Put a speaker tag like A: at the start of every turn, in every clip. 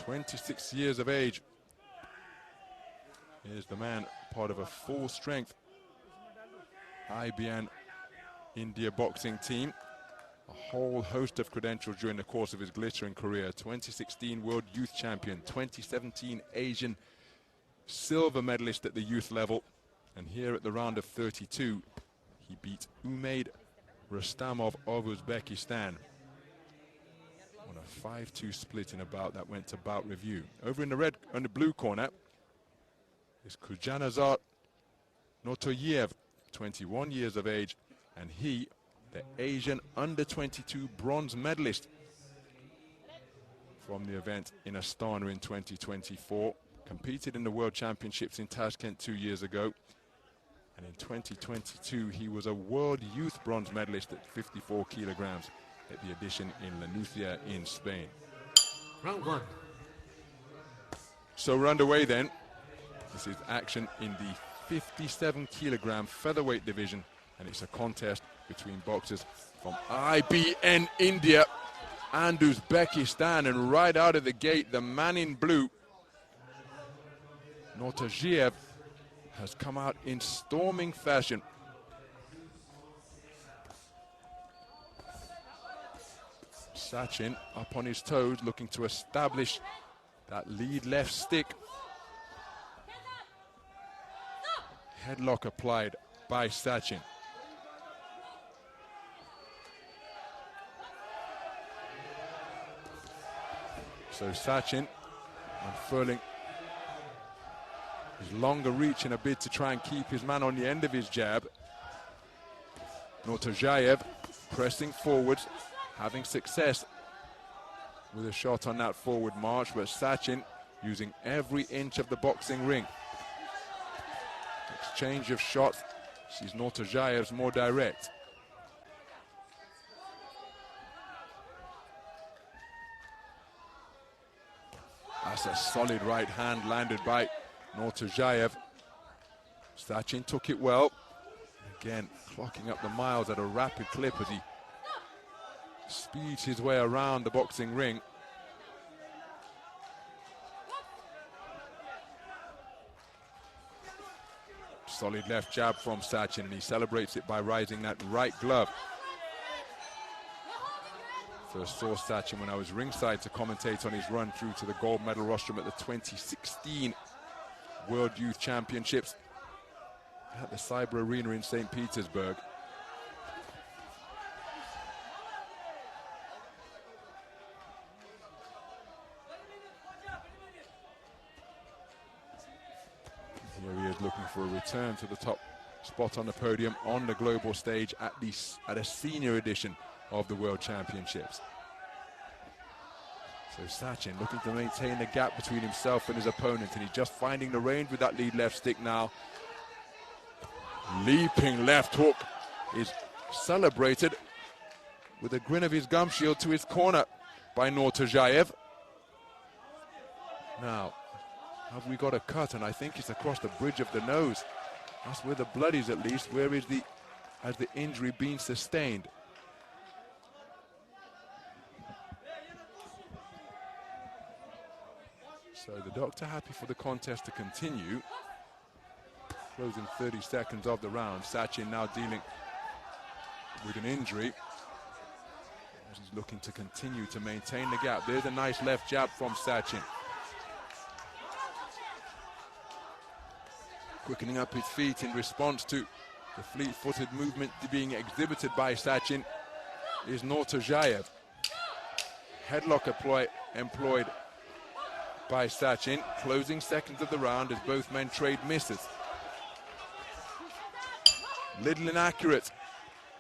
A: 26 years of age. Here's the man, part of a full-strength IBA India boxing team. A whole host of credentials during the course of his glittering career. 2016 World Youth Champion, 2017 Asian silver medalist at the youth level. And here at the round of 32, he beat Umaid Rustamov of Uzbekistan on a 5-2 split in a bout that went to bout review. Over in the red and the blue corner is Khujanazar Nortojiev, 21 years of age, and he, the Asian under-22 bronze medalist from the event in Astana in 2024, competed in the World Championships in Tashkent 2 years ago, and in 2022 he was a World Youth bronze medalist at 54 kilograms at the edition in La Nucia in Spain.
B: Round one.
A: So we're underway then. This is action in the 57 kilogram featherweight division, and it's a contest between boxers from IBA India and Uzbekistan. And right out of the gate, the man in blue, Nortojiev, has come out in storming fashion. Sachin up on his toes, looking to establish that lead left stick. Headlock applied by Sachin. So Sachin unfurling his longer reach in a bid to try and keep his man on the end of his jab. Nortojiev pressing forwards, having success with a shot on that forward march, but Sachin using every inch of the boxing ring. Exchange of shots sees Nortojiev's more direct. That's a solid right hand landed by Nortojiev. Sachin took it well. Again, clocking up the miles at a rapid clip as he speeds his way around the boxing ring. Solid left jab from Sachin, and he celebrates it by rising that right glove. First saw Sachin when I was ringside to commentate on his run through to the gold medal rostrum at the 2016 World Youth Championships at the Cyber Arena in St. Petersburg. Here he is looking for a return to the top spot on the podium on the global stage at a senior edition of the World Championships. So Sachin looking to maintain the gap between himself and his opponent, and he's just finding the range with that lead left stick now. Leaping left hook is celebrated with a grin of his gum shield to his corner by Nortojiev. Now, have we got a cut? And I think it's across the bridge of the nose. That's where the blood is, at least. Where is has the injury been sustained? So the doctor happy for the contest to continue. Closing 30 seconds of the round. Sachin now dealing with an injury as he's looking to continue to maintain the gap. There's a nice left jab from Sachin. Quickening up his feet in response to the fleet-footed movement being exhibited by Sachin is Nortojiev. Headlock employed by Sachin. Closing seconds of the round as both men trade misses. Little inaccurate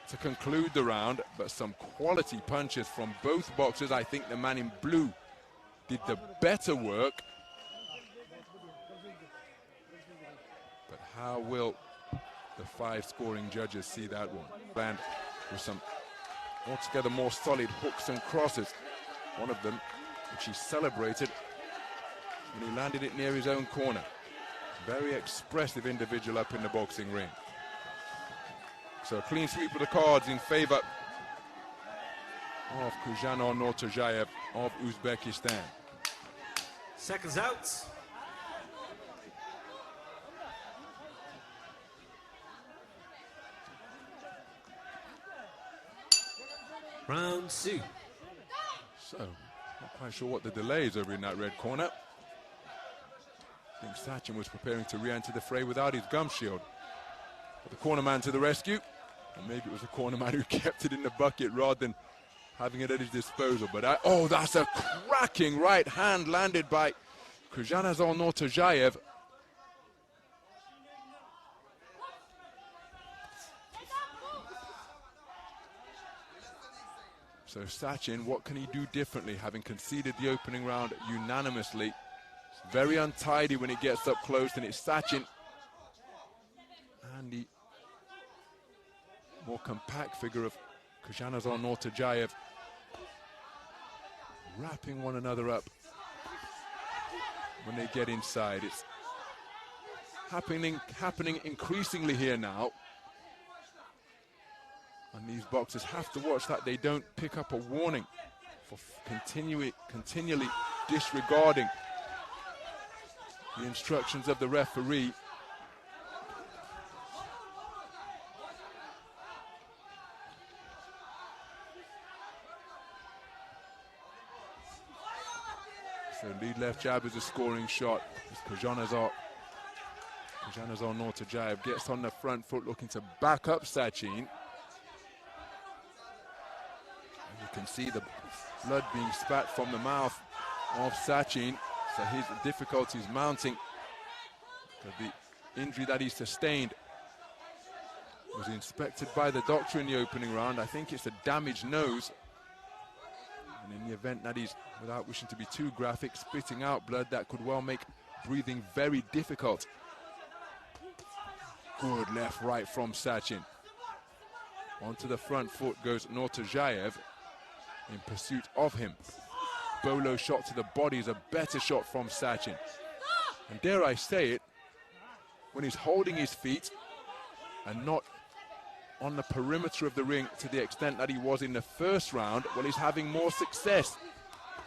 A: to conclude the round, but some quality punches from both boxers. I think the man in blue did the better work. But how will the 5 scoring judges see that one? And with some altogether more solid hooks and crosses. One of them, which he celebrated when he landed it near his own corner. Very expressive individual up in the boxing ring. So a clean sweep of the cards in favor of Khujanazar Nortojiev of Uzbekistan.
B: Seconds out. Round 2.
A: So, not quite sure what the delay is over in that red corner. I think Sachin was preparing to re-enter the fray without his gum shield. But the corner man to the rescue. Or maybe it was the corner man who kept it in the bucket rather than having it at his disposal. But oh, that's a cracking right hand landed by Khujanazar Nortojiev. So Sachin, what can he do differently, having conceded the opening round unanimously? It's very untidy when it gets up close, and it's Sachin. And the more compact figure of Khujanazar Nortojiev wrapping one another up when they get inside. It's happening increasingly here now. And these boxers have to watch that they don't pick up a warning for continually disregarding the instructions of the referee. So lead left jab is a scoring shot. Khujanazar Nortojiev gets on the front foot, looking to back up Sachin. You can see the blood being spat from the mouth of Sachin, so his difficulties mounting. The injury that he sustained was inspected by the doctor in the opening round. I think it's a damaged nose. And in the event that he's, without wishing to be too graphic, spitting out blood, that could well make breathing very difficult. Good left, right from Sachin. Onto the front foot goes Nortojiev in pursuit of him. Bolo shot to the body is a better shot from Sachin. And dare I say it, when he's holding his feet and not on the perimeter of the ring to the extent that he was in the first round, well, he's having more success.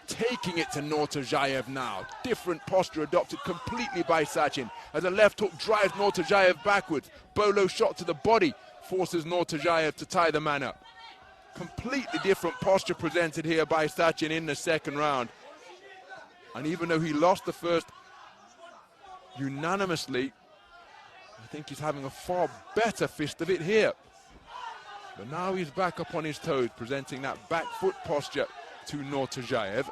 A: Taking it to Nortojiev now. Different posture adopted completely by Sachin as a left hook drives Nortojiev backwards. Bolo shot to the body forces Nortojiev to tie the man up. Completely different posture presented here by Sachin in the second round. And even though he lost the first unanimously, I think he's having a far better fist of it here. But now he's back up on his toes, presenting that back foot posture to Nortojiev.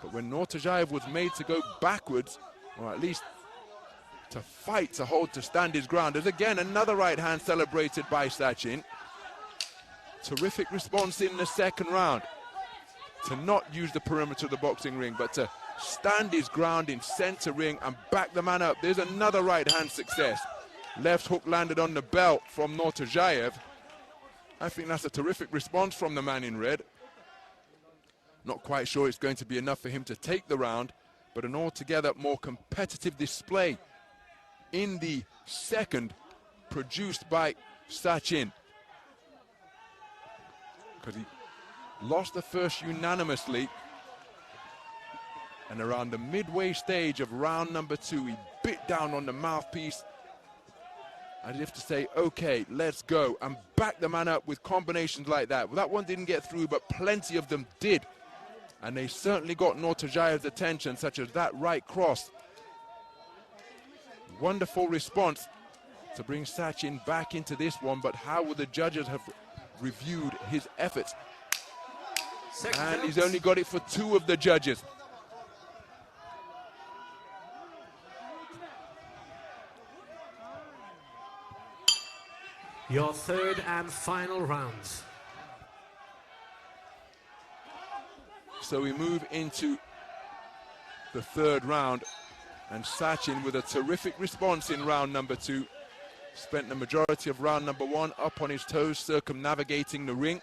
A: But when Nortojiev was made to go backwards, or at least to fight, to hold, to stand his ground, there's again another right hand celebrated by Sachin. Terrific response in the second round to not use the perimeter of the boxing ring, but to stand his ground in center ring and back the man up. There's another right hand success. Left hook landed on the belt from Nortojiev. I think that's a terrific response from the man in red. Not quite sure it's going to be enough for him to take the round, but an altogether more competitive display in the second produced by Sachin. Because he lost the first unanimously, and around the midway stage of round number 2, he bit down on the mouthpiece as if to say, okay, let's go, and back the man up with combinations like that. Well, that one didn't get through, but plenty of them did. And they certainly got Nortojiev's attention, such as that right cross. Wonderful response to bring Sachin back into this one, but how will the judges have reviewed his efforts? And he's only got it for 2 of the judges.
B: Your third and final round.
A: So we move into the third round, and Sachin, with a terrific response in round number 2, spent the majority of round number 1 up on his toes, circumnavigating the ring.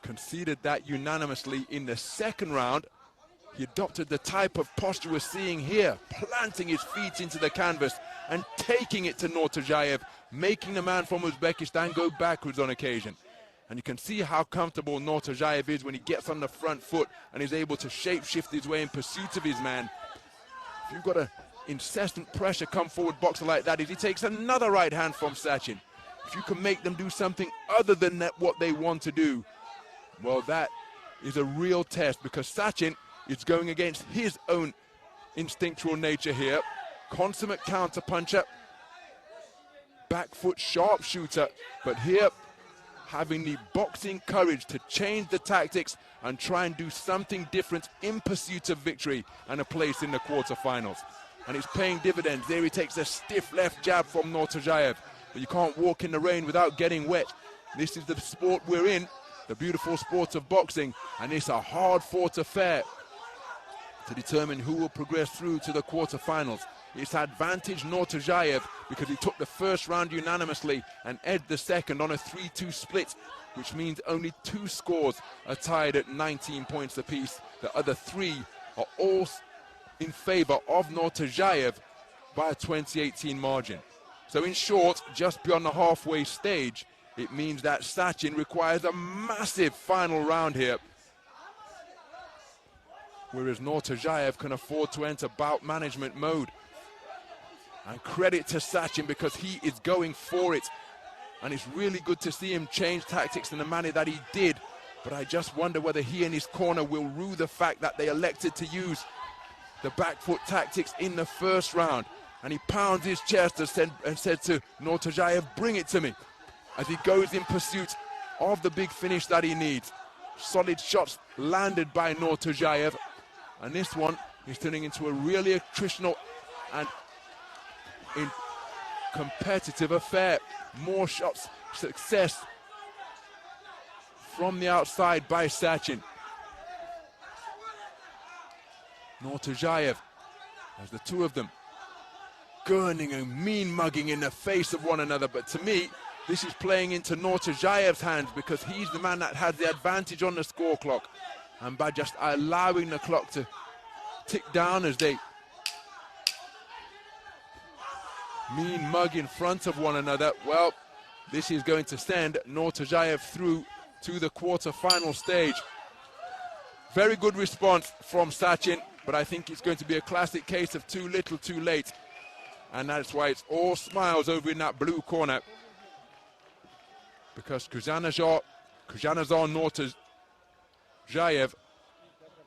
A: Conceded that unanimously in the second round. He adopted the type of posture we're seeing here, planting his feet into the canvas and taking it to Nortojiev, making the man from Uzbekistan go backwards on occasion. And you can see how comfortable Nortojiev is when he gets on the front foot and is able to shape-shift his way in pursuit of his man. If you've got an incessant pressure come forward boxer like that, he takes another right hand from Sachin. If you can make them do something other than that, what they want to do, well, that is a real test, because Sachin is going against his own instinctual nature here. Consummate counter-puncher, back foot sharpshooter, but here having the boxing courage to change the tactics and try and do something different in pursuit of victory and a place in the quarterfinals. And it's paying dividends. There he takes a stiff left jab from Nortojiev, but you can't walk in the rain without getting wet. This is the sport we're in, the beautiful sport of boxing, and it's a hard-fought affair to determine who will progress through to the quarterfinals. It's advantage Nortojiev because he took the first round unanimously and edged the second on a 3-2 split, which means only 2 scores are tied at 19 points apiece. The other 3 are all in favor of Nortojiev by a 2018 margin. So in short, just beyond the halfway stage, it means that Sachin requires a massive final round here, whereas Nortojiev can afford to enter bout management mode. And credit to Sachin because he is going for it. And it's really good to see him change tactics in the manner that he did. But I just wonder whether he and his corner will rue the fact that they elected to use the back foot tactics in the first round. And he pounds his chest and said to Nortojiev, bring it to me, as he goes in pursuit of the big finish that he needs. Solid shots landed by Nortojiev. And this one is turning into a really attritional and competitive affair. More shots, success from the outside by Sachin. Nortojiev, as the two of them gurning and mean mugging in the face of one another, but to me this is playing into Nortojiev's hands because he's the man that has the advantage on the score clock, and by just allowing the clock to tick down as they mean mug in front of one another, well, this is going to send Nortojiev through to the quarter-final stage. Very good response from Sachin, but I think it's going to be a classic case of too little, too late. And that's why it's all smiles over in that blue corner, because Khujanazar Nortojiev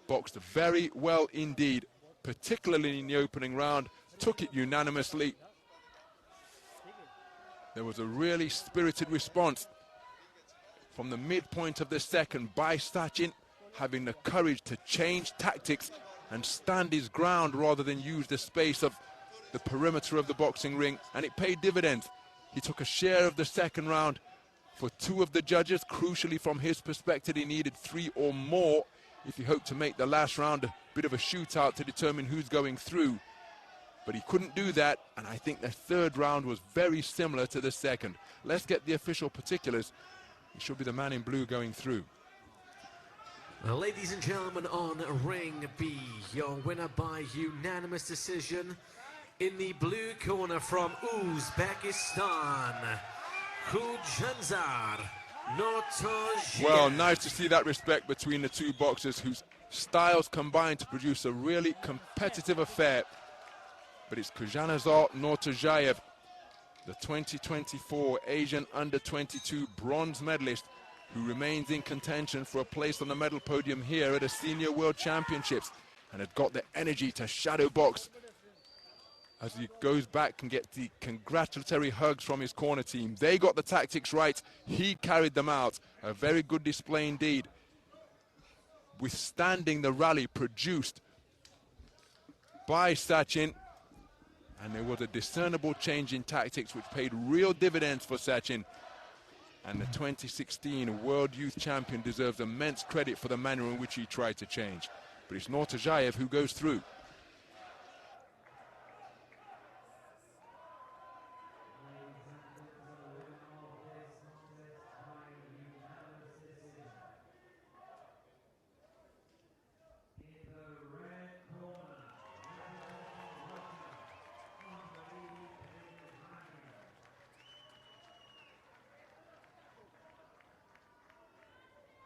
A: boxed very well indeed, particularly in the opening round, took it unanimously. There was a really spirited response from the midpoint of the second by Sachin, having the courage to change tactics and stand his ground rather than use the space of the perimeter of the boxing ring, and it paid dividends. He took a share of the second round for 2 of the judges. Crucially, from his perspective, he needed 3 or more if he hoped to make the last round a bit of a shootout to determine who's going through. But he couldn't do that, and I think the third round was very similar to the second. Let's get the official particulars. It should be the man in blue going through.
B: Well, ladies and gentlemen, on ring B, your winner by unanimous decision in the blue corner from Uzbekistan, Khujanazar Nortojiev.
A: Well, nice to see that respect between the two boxers whose styles combine to produce a really competitive affair. But it's Khujanazar Nortojiev, the 2024 Asian Under-22 bronze medalist, who remains in contention for a place on the medal podium here at the Senior World Championships, and had got the energy to shadow box as he goes back and gets the congratulatory hugs from his corner team. They got the tactics right. He carried them out. A very good display indeed, withstanding the rally produced by Sachin. And there was a discernible change in tactics which paid real dividends for Sachin. And the 2016 World Youth Champion deserves immense credit for the manner in which he tried to change. But it's Nortojiev who goes through.